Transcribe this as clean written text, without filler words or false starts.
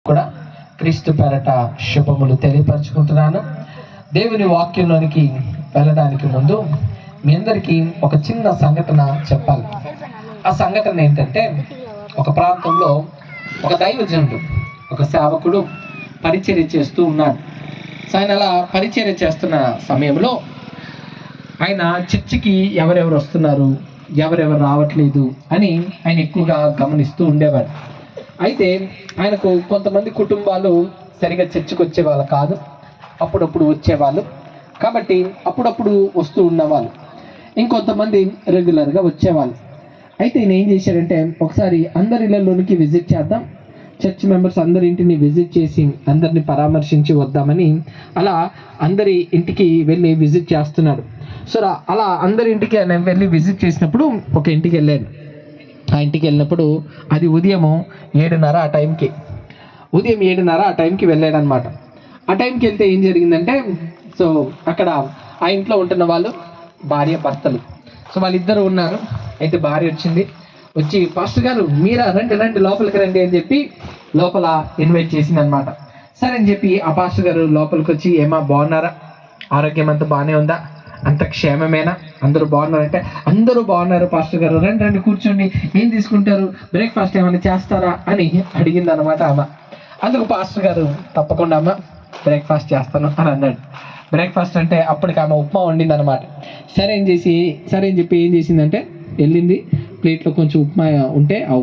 కూడా క్రీస్తు పేరట శుభములు తెలియపరచుకుంటున్నాను. దేవుని వాక్యంలోనికి వెళ్ళడానికి ముందు మీ అందరికీ ఒక చిన్న సంఘటన చెప్పాలి. ఆ సంఘటన ఏంటంటే, ఒక ప్రాంతంలో ఒక దైవజనుడు, ఒక సేవకుడు పరిచర్య చేస్తూ ఉన్నాడు. సో ఆయన అలా పరిచర్య చేస్తున్న సమయంలో ఆయన చర్చికి ఎవరెవరు వస్తున్నారు, ఎవరెవరు రావట్లేదు అని ఆయన ఎక్కువగా గమనిస్తూ ఉండేవాడు. అయితే ఆయనకు కొంతమంది కుటుంబాలు సరిగా చర్చికి వచ్చేవాళ్ళు కాదు, అప్పుడప్పుడు వచ్చేవాళ్ళు. కాబట్టి అప్పుడప్పుడు వస్తూ ఉన్నవాళ్ళు, ఇంకొంతమంది రెగ్యులర్గా వచ్చేవాళ్ళు. అయితే ఈయన ఏం చేశాడంటే, ఒకసారి అందరి ఇళ్ళలోనికి విజిట్ చేద్దాం, చర్చ్ మెంబర్స్ అందరి ఇంటిని విజిట్ చేసి అందరిని పరామర్శించి వద్దామని అలా అందరి ఇంటికి వెళ్ళి విజిట్ చేస్తున్నాడు. సో అలా అందరి ఇంటికి ఆయన వెళ్ళి విజిట్ చేసినప్పుడు ఒక ఇంటికి వెళ్ళాడు. ఆ ఇంటికి వెళ్ళినప్పుడు అది ఉదయం 7:30 ఆ టైంకి, ఉదయం 7:30 ఆ టైంకి వెళ్ళాడు అనమాట. ఆ టైంకి వెళ్తే ఏం జరిగిందంటే, సో అక్కడ ఆ ఇంట్లో ఉంటున్న వాళ్ళు భార్య భర్తలు, సో వాళ్ళిద్దరు ఉన్నారు. అయితే భార్య వచ్చి, పాస్టర్ గారు మీరా, రండి లోపలికి రండి అని చెప్పి లోపల ఇన్వైట్ చేసింది అనమాట. సరే అని చెప్పి ఆ పాస్టర్ గారు లోపలికి వచ్చి, ఏమా బాగున్నారా, ఆరోగ్యం అంతా బాగానే ఉందా, అంత క్షేమమేనా, అందరూ బాగున్నారంటే అందరూ బాగున్నారు పాస్టర్ గారు, రండి కూర్చోండి, ఏం తీసుకుంటారు, బ్రేక్ఫాస్ట్ ఏమైనా చేస్తారా అని అడిగింది అనమాట అమ్మ. అందుకు పాస్టర్ గారు తప్పకుండా అమ్మ బ్రేక్ఫాస్ట్ చేస్తాను అని అన్నాడు. బ్రేక్ఫాస్ట్ అంటే అప్పటికి ఆమె ఉప్మా వండింది అనమాట. సరే అని చెప్పి ఏం చేసిందంటే, వెళ్ళింది, ప్లేట్లో కొంచెం ఉప్మా ఉంటే ఆ